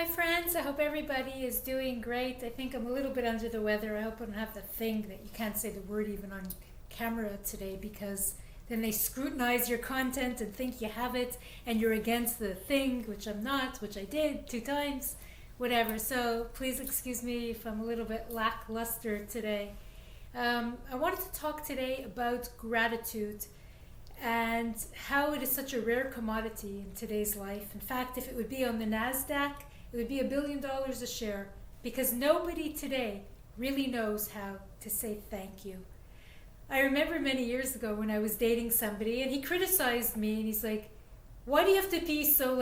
Hi friends, I hope everybody is doing great. I think I'm a little bit under the weather. I hope I don't have the thing that you can't say the word even on camera today, because then they scrutinize your content and think you have it and you're against the thing, which I'm not, which I did 2 times, whatever. So please excuse me if I'm a little bit lackluster today. I wanted to talk today about gratitude and how it is such a rare commodity in today's life. In fact, if it would be on the NASDAQ, it would be $1 billion a share, because nobody today really knows how to say thank you. I remember many years ago when I was dating somebody and he criticized me and he's like, why do you have to be so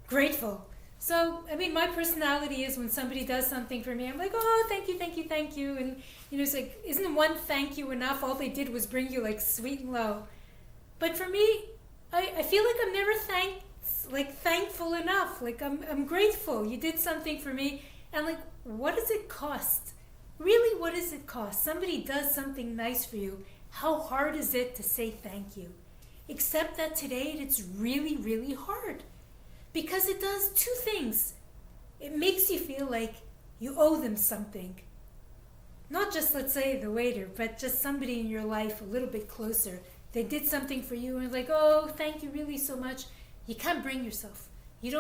grateful? So, my personality is when somebody does something for me, I'm like, oh, thank you, thank you, thank you. And, it's like, isn't one thank you enough? All they did was bring you sweet and low. But for me, I feel like I'm never thankful enough. I'm grateful. You did something for me. And what does it cost? Really, what does it cost? Somebody does something nice for you. How hard is it to say thank you? Except that today it's really, really hard. Because it does 2 things. It makes you feel like you owe them something. Not just, let's say, the waiter, but just somebody in your life a little bit closer. They did something for you and it's like, oh, thank you really so much. You can't bring yourself. You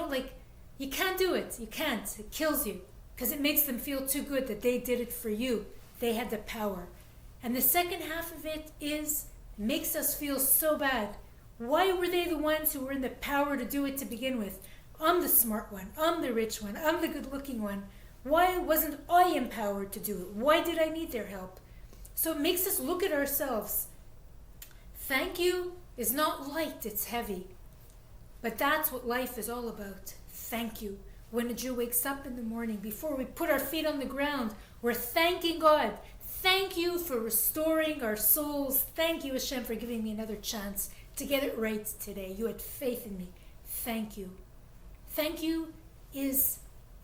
can't do it. You can't. It kills you. Because it makes them feel too good that they did it for you. They had the power. And the second half of it makes us feel so bad. Why were they the ones who were in the power to do it to begin with? I'm the smart one. I'm the rich one. I'm the good-looking one. Why wasn't I empowered to do it? Why did I need their help? So it makes us look at ourselves. Thank you is not light, it's heavy. But that's what life is all about. Thank you. When a Jew wakes up in the morning, before we put our feet on the ground, we're thanking God. Thank you for restoring our souls. Thank you, Hashem, for giving me another chance to get it right today. You had faith in me. Thank you. Thank you is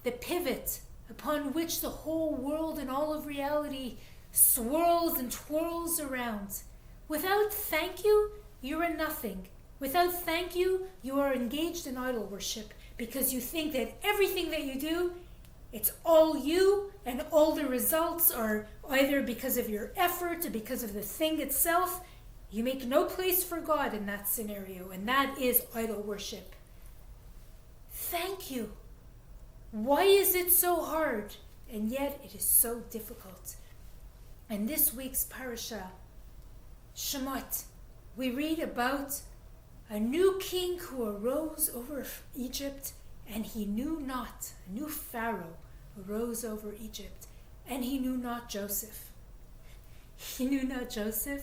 the pivot upon which the whole world and all of reality swirls and twirls around. Without thank you, you're a nothing. Without thank you, you are engaged in idol worship, because you think that everything that you do, it's all you, and all the results are either because of your effort or because of the thing itself. You make no place for God in that scenario, and that is idol worship. Thank you. Why is it so hard? And yet it is so difficult. In this week's parasha, Shemot, we read about a new king who arose over Egypt, and he knew not. A new Pharaoh arose over Egypt, and he knew not Joseph. He knew not Joseph?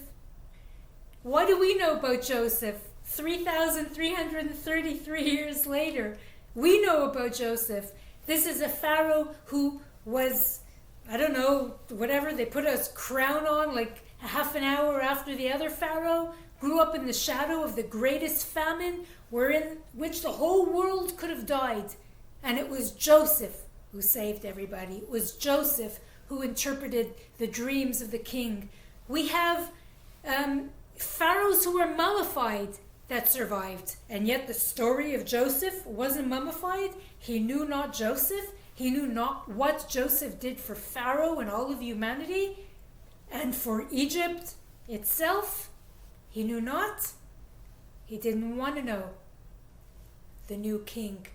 What do we know about Joseph? 3,333 years later, we know about Joseph. This is a Pharaoh who was, whatever, they put a crown on a half an hour after the other Pharaoh, grew up in the shadow of the greatest famine, which the whole world could have died. And it was Joseph who saved everybody. It was Joseph who interpreted the dreams of the king. We have pharaohs who were mummified that survived. And yet the story of Joseph wasn't mummified. He knew not Joseph. He knew not what Joseph did for Pharaoh and all of humanity. And for Egypt itself, he knew not. He didn't want to know the new king.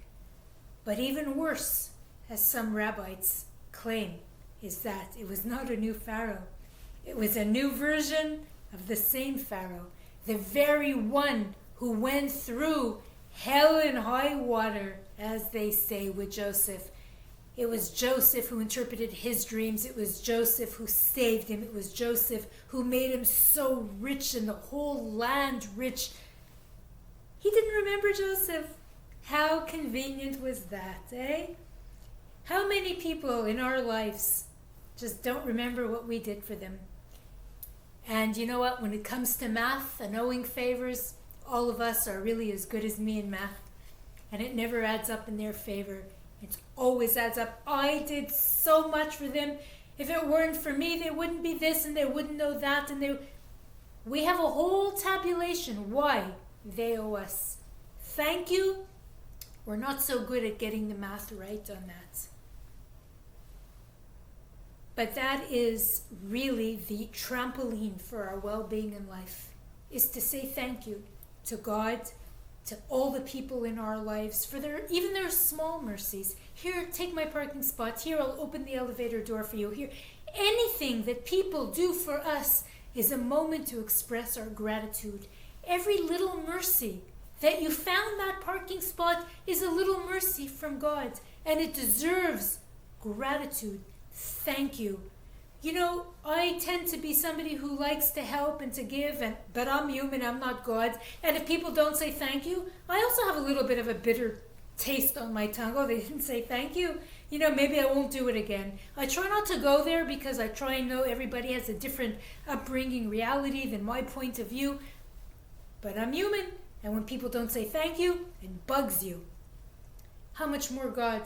But even worse, as some rabbis claim, is that it was not a new Pharaoh. It was a new version of the same Pharaoh, the very one who went through hell and high water, as they say, with Joseph. It was Joseph who interpreted his dreams. It was Joseph who saved him. It was Joseph who made him so rich and the whole land rich. He didn't remember Joseph. How convenient was that, eh? How many people in our lives just don't remember what we did for them? And you know what? When it comes to math and owing favors, all of us are really as good as me in math. And it never adds up in their favor. It always adds up. I did so much for them. If it weren't for me, they wouldn't be this and they wouldn't know that. We have a whole tabulation why they owe us. Thank you We're not so good at getting the math right on that. But that is really the trampoline for our well-being in life, is to say thank you to God, to all the people in our lives for even their small mercies. Here, take my parking spot. Here, I'll open the elevator door for you. Here, anything that people do for us is a moment to express our gratitude. Every little mercy that you found that parking spot is a little mercy from God, and it deserves gratitude. Thank you. You know, I tend to be somebody who likes to help and to give, but I'm human, I'm not God. And if people don't say thank you, I also have a little bit of a bitter taste on my tongue. Oh, they didn't say thank you. You know, maybe I won't do it again. I try not to go there because I try and know everybody has a different upbringing reality than my point of view. But I'm human, and when people don't say thank you, it bugs you. How much more God?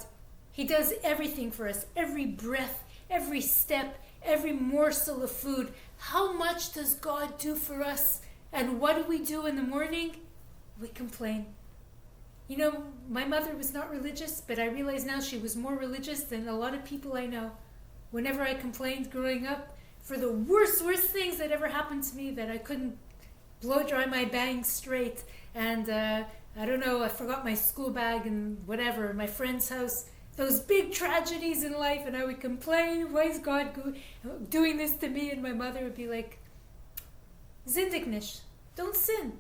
He does everything for us, every breath, every step, every morsel of food. How much does God do for us? And what do we do in the morning? We complain. You know, my mother was not religious, but I realize now she was more religious than a lot of people I know. Whenever I complained growing up for the worst things that ever happened to me, that I couldn't blow dry my bangs straight, and I don't know, I forgot my school bag and whatever, my friend's house, those big tragedies in life, and I would complain, why is God doing this to me? And my mother would be like, Zindignish, don't sin.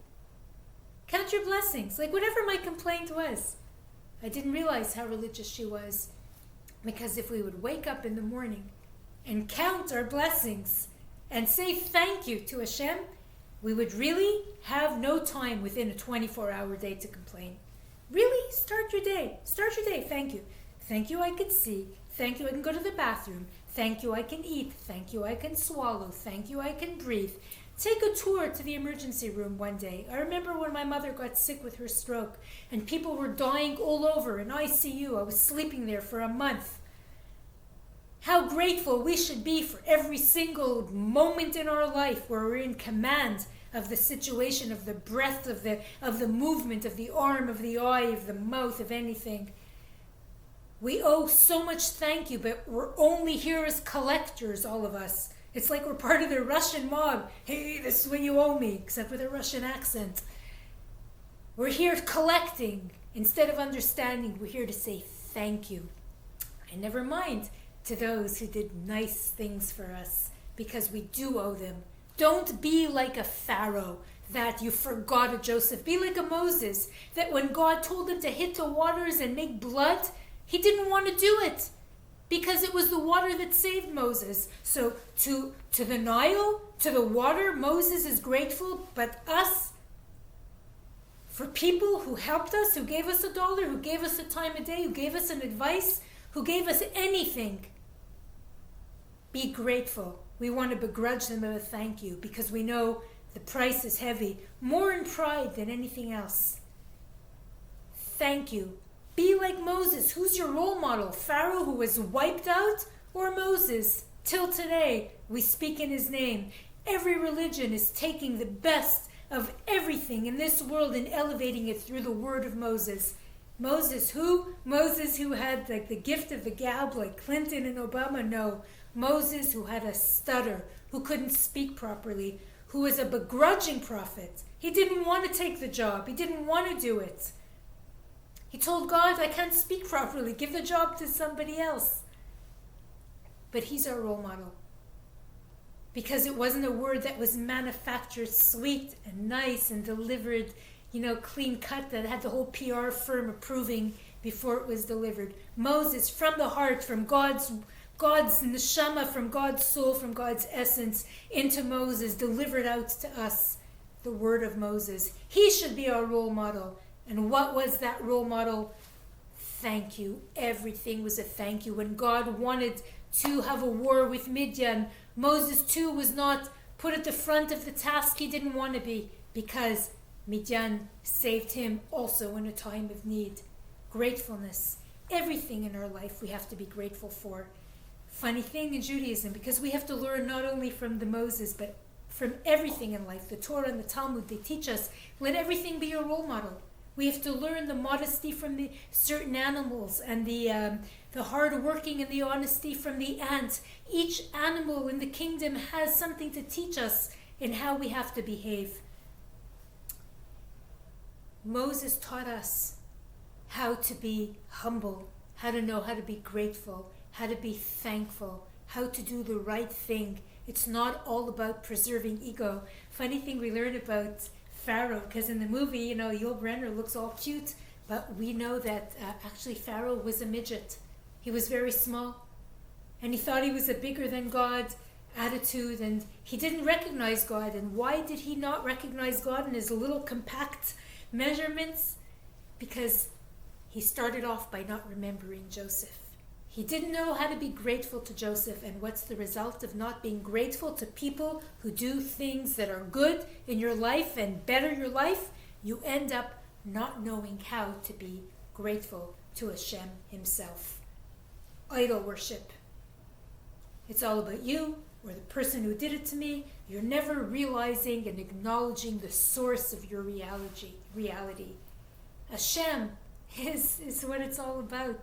Count your blessings. Like whatever my complaint was. I didn't realize how religious she was. Because if we would wake up in the morning and count our blessings and say thank you to Hashem, we would really have no time within a 24-hour day to complain. Really, start your day. Start your day. Thank you. Thank you I could see. Thank you I can go to the bathroom. Thank you I can eat. Thank you I can swallow. Thank you I can breathe. Take a tour to the emergency room one day. I remember when my mother got sick with her stroke and people were dying all over in ICU. I was sleeping there for a month. How grateful we should be for every single moment in our life where we're in command of the situation, of the breath, of the movement, of the arm, of the eye, of the mouth, of anything. We owe so much thank you, but we're only here as collectors, all of us. It's like we're part of the Russian mob. Hey, this is what you owe me, except with a Russian accent. We're here collecting. Instead of understanding, we're here to say thank you. And never mind to those who did nice things for us, because we do owe them. Don't be like a Pharaoh that you forgot a Joseph. Be like a Moses, that when God told him to hit the waters and make blood, he didn't want to do it because it was the water that saved Moses. So to the Nile, to the water, Moses is grateful, but us, for people who helped us, who gave us $1, who gave us a time of day, who gave us an advice, who gave us anything, be grateful. We want to begrudge them a thank you because we know the price is heavy, more in pride than anything else. Thank you. Be like Moses. Who's your role model? Pharaoh, who was wiped out, or Moses? Till today, we speak in his name. Every religion is taking the best of everything in this world and elevating it through the word of Moses. Moses who? Moses who had like the gift of the gab like Clinton and Obama? No. Moses who had a stutter, who couldn't speak properly, who was a begrudging prophet. He didn't want to take the job. He didn't want to do it. He told God, I can't speak properly. Give the job to somebody else. But he's our role model. Because it wasn't a word that was manufactured sweet and nice and delivered, clean cut, that had the whole PR firm approving before it was delivered. Moses, from the heart, from God's neshama, from God's soul, from God's essence, into Moses, delivered out to us the word of Moses. He should be our role model. And what was that role model? Thank you. Everything was a thank you. When God wanted to have a war with Midian, Moses too was not put at the front of the task he didn't want to be, because Midian saved him also in a time of need. Gratefulness. Everything in our life we have to be grateful for. Funny thing in Judaism, because we have to learn not only from the Moses, but from everything in life. The Torah and the Talmud, they teach us, let everything be your role model. We have to learn the modesty from the certain animals, and the hard working and the honesty from the ant. Each animal in the kingdom has something to teach us in how we have to behave. Moses taught us how to be humble, how to know how to be grateful, how to be thankful, how to do the right thing. It's not all about preserving ego. Funny thing we learn about Pharaoh, because in the movie, Yul Brynner looks all cute, but we know that actually Pharaoh was a midget. He was very small, and he thought he was a bigger than God attitude, and he didn't recognize God. And why did he not recognize God in his little compact measurements? Because he started off by not remembering Joseph. He didn't know how to be grateful to Joseph. And what's the result of not being grateful to people who do things that are good in your life and better your life? You end up not knowing how to be grateful to Hashem himself. Idol worship. It's all about you or the person who did it to me. You're never realizing and acknowledging the source of your reality. Hashem is what it's all about.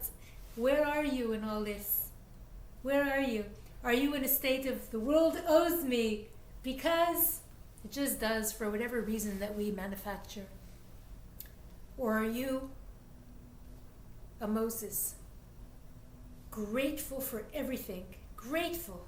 Where are you in all this? Where are you? Are you in a state of the world owes me? Because it just does, for whatever reason that we manufacture. Or are you a Moses? Grateful for everything. Grateful.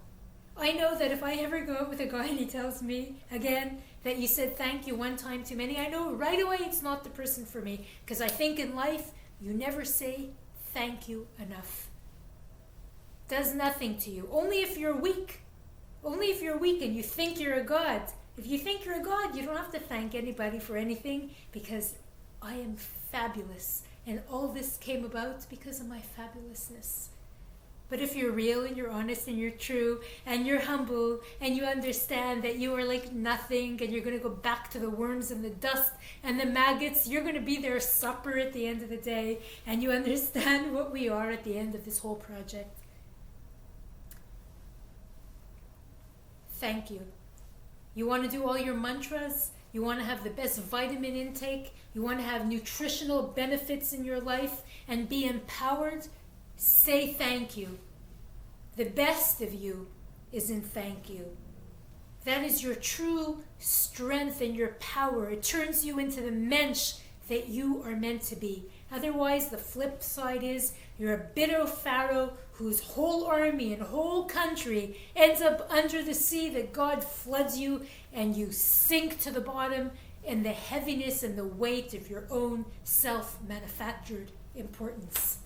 I know that if I ever go out with a guy and he tells me again that you said thank you one time too many, I know right away it's not the person for me. Because I think in life, you never say thank you enough. Does nothing to you. Only if you're weak. Only if you're weak and you think you're a god. If you think you're a god, you don't have to thank anybody for anything, because I am fabulous. And all this came about because of my fabulousness. But if you're real and you're honest and you're true and you're humble and you understand that you are like nothing and you're going to go back to the worms and the dust and the maggots, you're going to be their supper at the end of the day, and you understand what we are at the end of this whole project. Thank you. You want to do all your mantras? You want to have the best vitamin intake? You want to have nutritional benefits in your life and be empowered? Say thank you. The best of you is in thank you. That is your true strength and your power. It turns you into the mensch that you are meant to be. Otherwise, the flip side is you're a bitter Pharaoh whose whole army and whole country ends up under the sea, that God floods you and you sink to the bottom in the heaviness and the weight of your own self-manufactured importance.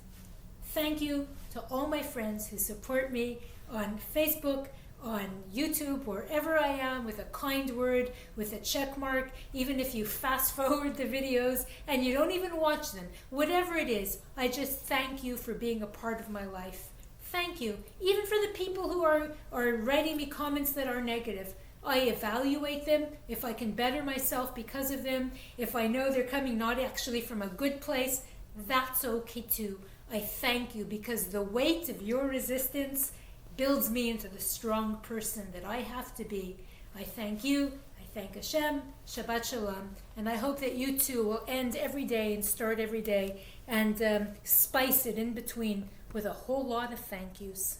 Thank you to all my friends who support me on Facebook, on YouTube, wherever I am, with a kind word, with a check mark, even if you fast forward the videos and you don't even watch them. Whatever it is, I just thank you for being a part of my life. Thank you. Even for the people who are writing me comments that are negative. I evaluate them. If I can better myself because of them, if I know they're coming not actually from a good place, that's okay too. I thank you, because the weight of your resistance builds me into the strong person that I have to be. I thank you. I thank Hashem. Shabbat Shalom. And I hope that you too will end every day and start every day and spice it in between with a whole lot of thank yous.